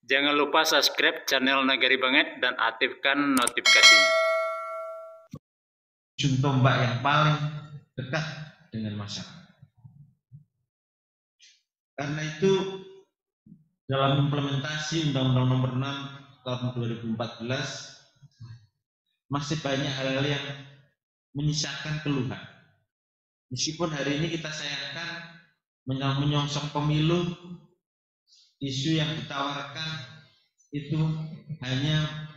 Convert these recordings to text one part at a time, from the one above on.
Jangan lupa subscribe channel Nagari Banget dan aktifkan notifikasinya. Ujung tombak yang paling dekat dengan masyarakat. Karena itu dalam implementasi Undang-Undang Nomor 6 tahun 2014 masih banyak hal-hal yang menyisakan keluhan. Meskipun hari ini kita sayangkan menyongsong pemilu, isu yang ditawarkan itu hanya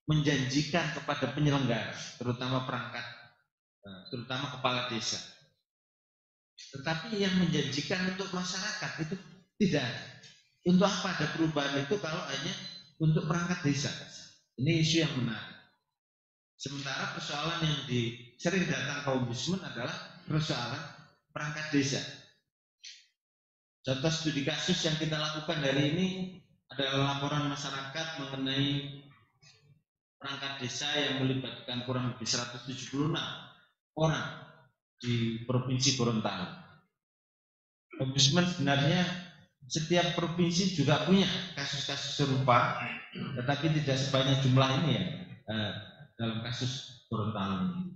menjanjikan kepada penyelenggara, terutama perangkat, terutama kepala desa. Tetapi yang menjanjikan untuk masyarakat itu tidak. Untuk apa ada perubahan itu kalau hanya untuk perangkat desa? Ini isu yang menarik. Sementara persoalan yang sering datang ke ombudsman adalah persoalan perangkat desa. Contoh studi kasus yang kita lakukan hari ini adalah laporan masyarakat mengenai perangkat desa yang melibatkan kurang lebih 176 orang di Provinsi Gorontalo. Ombudsman sebenarnya setiap provinsi juga punya kasus-kasus serupa, tetapi tidak sebanyak jumlah ini ya dalam kasus Gorontalo ini.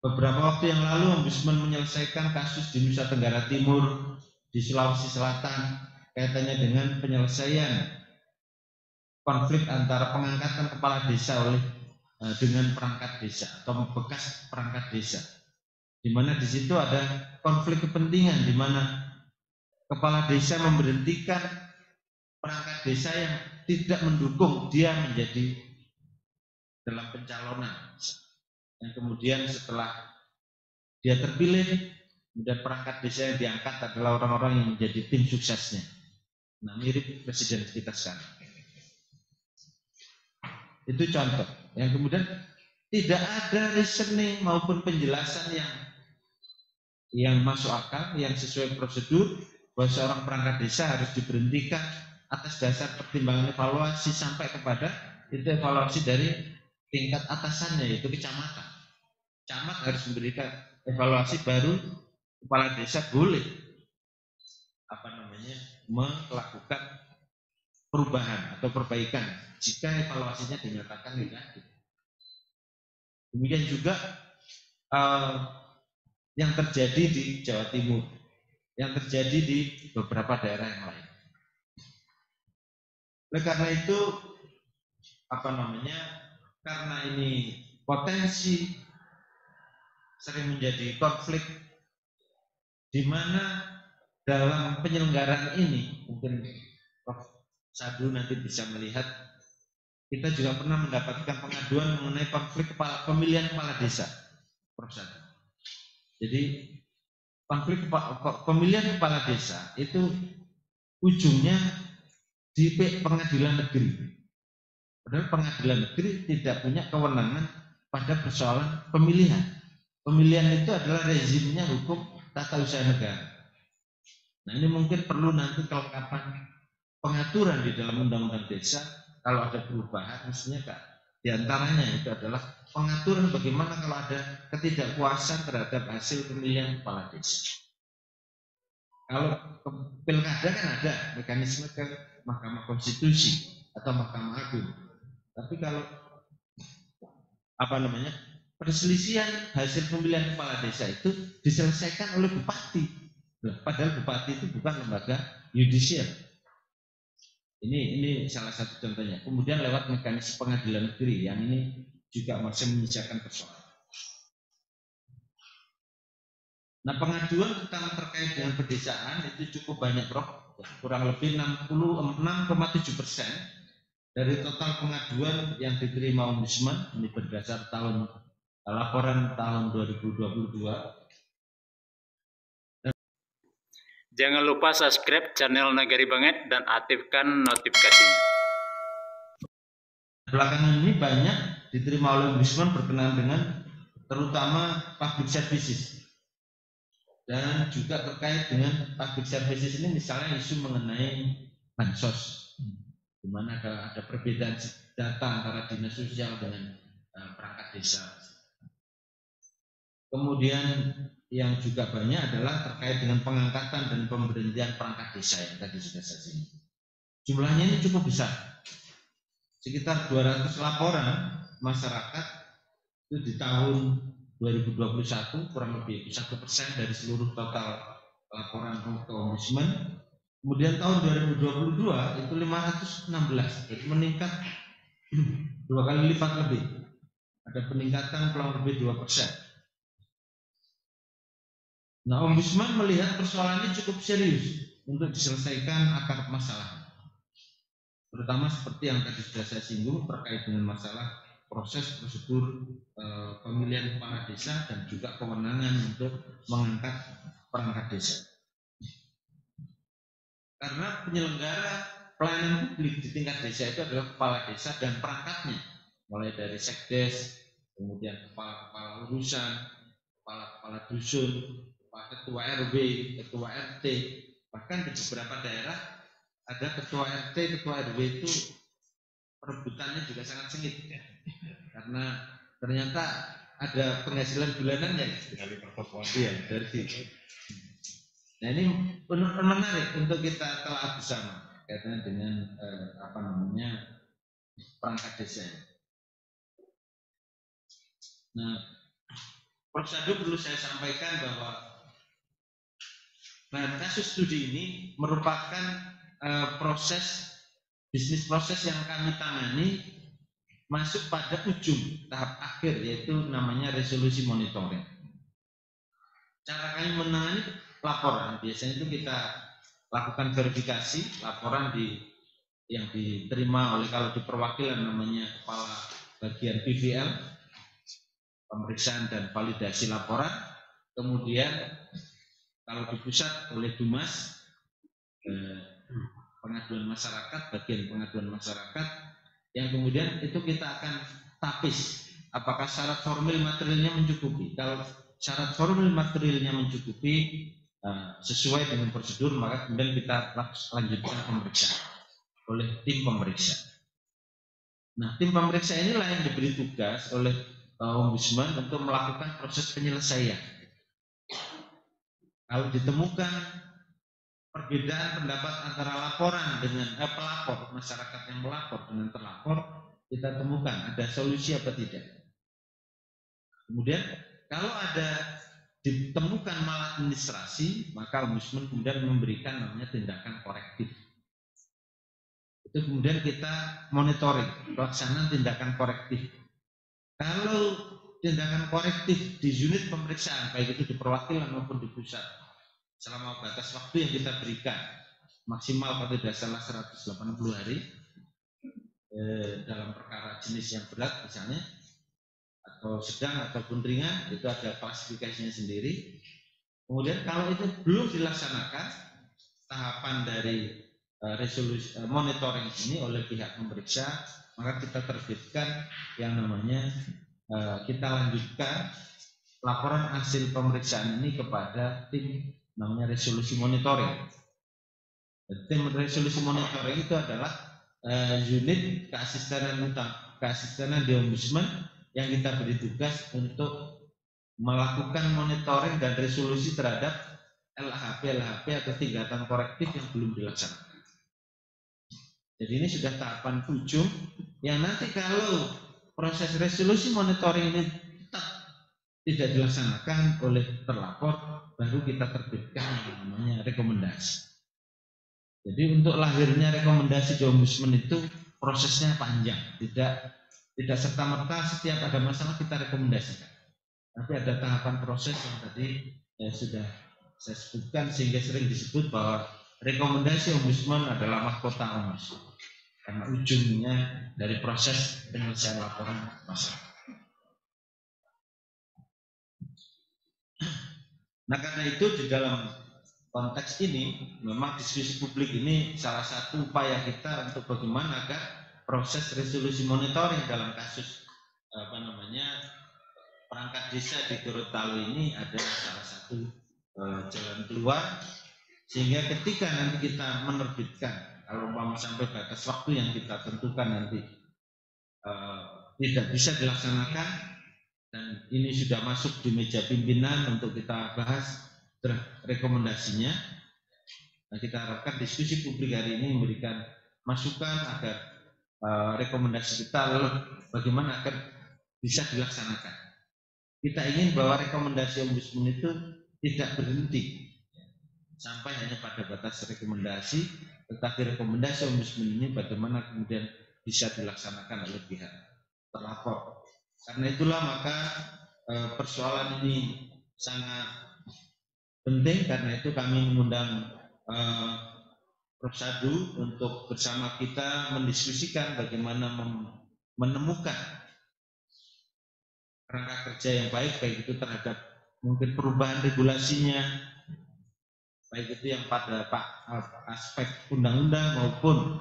Beberapa waktu yang lalu Ombudsman menyelesaikan kasus di Nusa Tenggara Timur, di Sulawesi Selatan, kaitannya dengan penyelesaian konflik antara pengangkatan kepala desa dengan perangkat desa atau bekas perangkat desa, di mana di situ ada konflik kepentingan, di mana kepala desa memberhentikan perangkat desa yang tidak mendukung dia menjadi dalam pencalonan, yang kemudian setelah dia terpilih, kemudian perangkat desa yang diangkat adalah orang-orang yang menjadi tim suksesnya. Nah, mirip presiden kita sekarang. Itu contoh. Yang kemudian tidak ada reasoning maupun penjelasan yang masuk akal, yang sesuai prosedur, bahwa seorang perangkat desa harus diberhentikan atas dasar pertimbangan evaluasi sampai kepada itu evaluasi dari tingkat atasannya, yaitu kecamatan. Camat harus memberikan evaluasi, baru kepala desa boleh melakukan perubahan atau perbaikan jika evaluasinya dinyatakan negatif. Demikian juga yang terjadi di Jawa Timur, yang terjadi di beberapa daerah yang lain. Oleh karena itu, karena ini potensi sering menjadi konflik, di mana dalam penyelenggaraan ini mungkin Prof. Sadu nanti bisa melihat, kita juga pernah mendapatkan pengaduan mengenai konflik pemilihan kepala desa, Prof. Sadu. Jadi konflik pemilihan kepala desa itu ujungnya di pengadilan negeri. Padahal pengadilan negeri tidak punya kewenangan pada persoalan pemilihan. Pemilihan itu adalah rezimnya hukum tata usaha negara. Nah, ini mungkin perlu nanti kelengkapan pengaturan di dalam undang-undang desa. Kalau ada perubahan, mestinya diantaranya itu adalah pengaturan bagaimana kalau ada ketidakpuasan terhadap hasil pemilihan kepala desa. Kalau pilkada kan ada mekanisme ke Mahkamah Konstitusi atau Mahkamah Agung. Tapi kalau perselisihan hasil pemilihan kepala desa itu diselesaikan oleh bupati. Padahal bupati itu bukan lembaga yudisial. Ini salah satu contohnya. Kemudian lewat mekanisme pengadilan negeri yang ini juga masih menyisakan persoalan. Nah, pengaduan terkait dengan pedesaan itu cukup banyak, Prof. Kurang lebih 66,7% dari total pengaduan yang diterima Ombudsman, ini berdasar laporan tahun 2022. Jangan lupa subscribe channel Nagari Banget dan aktifkan notifikasinya. Belakangan ini banyak diterima oleh Ombudsman berkenaan dengan terutama public services. Dan juga terkait dengan public services ini, misalnya isu mengenai bansos, di mana ada perbedaan data antara dinas sosial dengan perangkat desa. Kemudian yang juga banyak adalah terkait dengan pengangkatan dan pemberhentian perangkat desa yang tadi sudah saya singgung. Jumlahnya ini cukup besar, sekitar 200 laporan masyarakat itu di tahun 2021, kurang lebih 1% dari seluruh total laporan ke Ombudsman. Kemudian tahun 2022 itu 516, jadi meningkat 2 kali lipat lebih. Ada peningkatan kurang lebih 2%. Nah, Ombudsman melihat persoalan ini cukup serius untuk diselesaikan akar masalah, terutama seperti yang tadi sudah saya singgung terkait dengan masalah proses prosedur pemilihan kepala desa dan juga kewenangan untuk mengangkat perangkat desa. Karena penyelenggara pelayanan publik di tingkat desa itu adalah kepala desa dan perangkatnya, mulai dari sekdes, kemudian kepala urusan, kepala dusun, ketua RW, ketua RT, bahkan di beberapa daerah ada ketua RT, ketua RW itu perebutannya juga sangat sengit ya. Karena ternyata ada penghasilan bulanan ya dari pertokohan. Iya, dari situ. Nah, ini menarik untuk kita telah bersama kaitannya dengan perangkat desa. Nah, Prof. Sadu perlu saya sampaikan bahwa kasus studi ini merupakan bisnis proses yang kami tangani masuk pada ujung tahap akhir, yaitu namanya resolusi monitoring. Cara kami menangani laporan, biasanya itu kita lakukan verifikasi laporan yang diterima oleh, kalau di perwakilan namanya kepala bagian PVL, pemeriksaan dan validasi laporan. Kemudian kalau di pusat oleh Dumas, pengaduan masyarakat, bagian pengaduan masyarakat, yang kemudian itu kita akan tapis apakah syarat formil materialnya mencukupi. Kalau syarat formil materialnya mencukupi sesuai dengan prosedur, maka kemudian kita lanjutkan pemeriksaan oleh tim pemeriksa. Nah, tim pemeriksa inilah yang diberi tugas oleh Ombudsman untuk melakukan proses penyelesaian. Kalau ditemukan perbedaan pendapat antara laporan dengan pelapor, masyarakat yang melapor dengan terlapor, kita temukan ada solusi apa tidak. Kemudian kalau ada ditemukan maladministrasi, maka Ombudsman kemudian memberikan namanya tindakan korektif. Itu kemudian kita monitoring pelaksanaan tindakan korektif. Kalau tindakan korektif di unit pemeriksaan, baik itu di perwakilan maupun di pusat, selama batas waktu yang kita berikan maksimal kalau tidak salah 180 hari dalam perkara jenis yang berat misalnya, atau sedang ataupun ringan, itu ada klasifikasinya sendiri. Kemudian kalau itu belum dilaksanakan tahapan dari resolusi monitoring ini oleh pihak pemeriksa, maka kita terbitkan yang namanya kita lanjutkan laporan hasil pemeriksaan ini kepada tim namanya resolusi monitoring. Tim resolusi monitoring itu adalah unit keasistenan di Ombudsman yang kita beri tugas untuk melakukan monitoring dan resolusi terhadap LHP atau tingkatan korektif yang belum dilaksanakan. Jadi ini sudah tahapan ujung yang nanti kalau proses resolusi monitoring ini tetap tidak dilaksanakan oleh terlapor, baru kita terbitkan yang namanya rekomendasi. Jadi untuk lahirnya rekomendasi di Ombudsman itu prosesnya panjang, tidak serta-merta setiap ada masalah kita rekomendasikan. Tapi ada tahapan proses yang tadi sudah saya sebutkan, sehingga sering disebut bahwa rekomendasi Ombudsman adalah mahkota Ombudsman, karena ujungnya dari proses penyelesaian laporan masyarakat. Nah, karena itu di dalam konteks ini memang diskusi publik ini salah satu upaya kita untuk bagaimana agar proses resolusi monitoring dalam kasus perangkat desa di Gorontalo ini adalah salah satu jalan keluar, sehingga ketika nanti kita menerbitkan, kalau mau sampai batas waktu yang kita tentukan nanti tidak bisa dilaksanakan, dan ini sudah masuk di meja pimpinan untuk kita bahas rekomendasinya. Nah, kita harapkan diskusi publik hari ini memberikan masukan agar rekomendasi kita lalu bagaimana agar bisa dilaksanakan. Kita ingin bahwa rekomendasi Ombudsman itu tidak berhenti sampai hanya pada batas rekomendasi, tetapi rekomendasi Ombudsman ini bagaimana kemudian bisa dilaksanakan oleh pihak terlapor. Karena itulah maka persoalan ini sangat penting, karena itu kami mengundang Prof. Sadu untuk bersama kita mendiskusikan bagaimana menemukan kerangka kerja yang baik itu terhadap mungkin perubahan regulasinya, baik itu yang pada aspek undang-undang maupun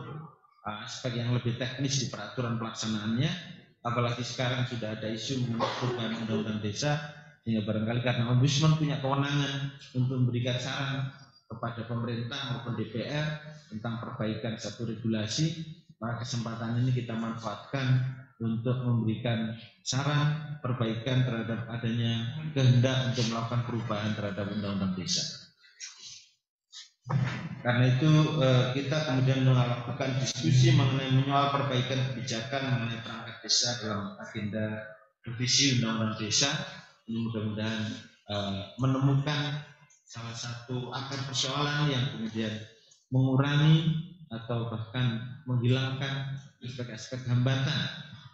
aspek yang lebih teknis di peraturan pelaksanaannya. Apalagi sekarang sudah ada isu mengenai perubahan undang-undang desa, sehingga barangkali karena Ombudsman punya kewenangan untuk memberikan saran kepada pemerintah maupun DPR tentang perbaikan satu regulasi, maka kesempatan ini kita manfaatkan untuk memberikan saran perbaikan terhadap adanya kehendak untuk melakukan perubahan terhadap undang-undang desa. Karena itu kita kemudian melakukan diskusi mengenai menyoal perbaikan kebijakan mengenai perangkat desa dalam agenda revisi undang-undang desa. Ini mudah-mudahan menemukan salah satu akar persoalan yang kemudian mengurangi atau bahkan menghilangkan aspek-aspek hambatan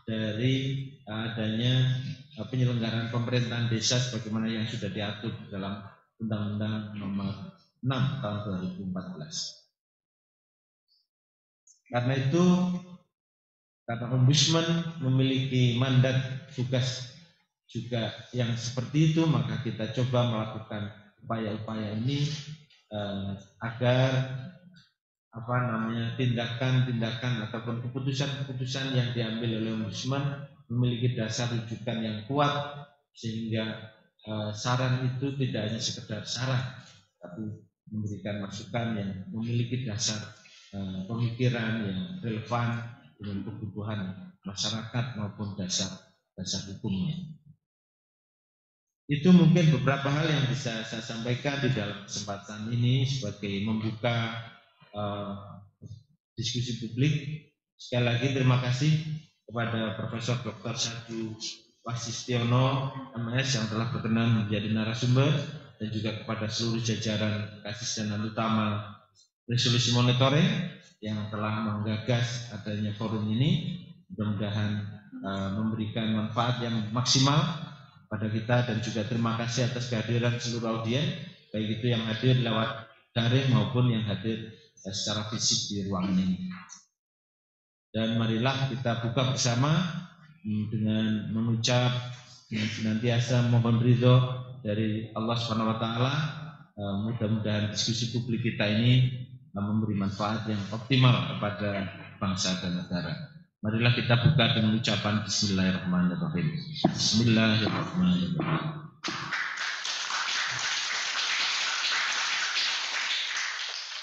dari adanya penyelenggaraan pemerintahan desa sebagaimana yang sudah diatur dalam Undang-Undang Nomor 6 tahun 2014. Karena itu, karena Ombudsman memiliki mandat tugas juga yang seperti itu, maka kita coba melakukan upaya-upaya ini agar tindakan-tindakan ataupun keputusan-keputusan yang diambil oleh Ombudsman memiliki dasar rujukan yang kuat, sehingga saran itu tidak hanya sekedar saran, tapi memberikan masukan yang memiliki dasar pemikiran yang relevan dengan kebutuhan masyarakat maupun dasar hukumnya. Itu mungkin beberapa hal yang bisa saya sampaikan di dalam kesempatan ini sebagai membuka diskusi publik. Sekali lagi terima kasih kepada Profesor Dr. Sadu Wasistiono MS yang telah berkenan menjadi narasumber, dan juga kepada seluruh jajaran Kasistenan Utama Resolusi Monitoring yang telah menggagas adanya forum ini. Mudah-mudahan memberikan manfaat yang maksimal pada kita, dan juga terima kasih atas kehadiran seluruh audien, baik itu yang hadir lewat daring maupun yang hadir secara fisik di ruangan ini. Dan marilah kita buka bersama dengan mengucap senantiasa mohon ridho dari Allah SWT. Mudah-mudahan diskusi publik kita ini memberi manfaat yang optimal kepada bangsa dan negara. Marilah kita buka dengan ucapan Bismillahirrahmanirrahim. Bismillahirrahmanirrahim.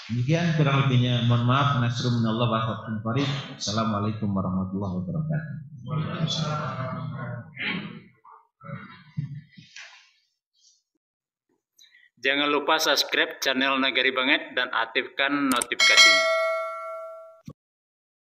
Demikian kurang lebihnya, mohon maaf. Nasrul minallah wa fathun qarib. Assalamualaikum warahmatullahi wabarakatuh. Jangan lupa subscribe channel Nagari Banget dan aktifkan notifikasinya.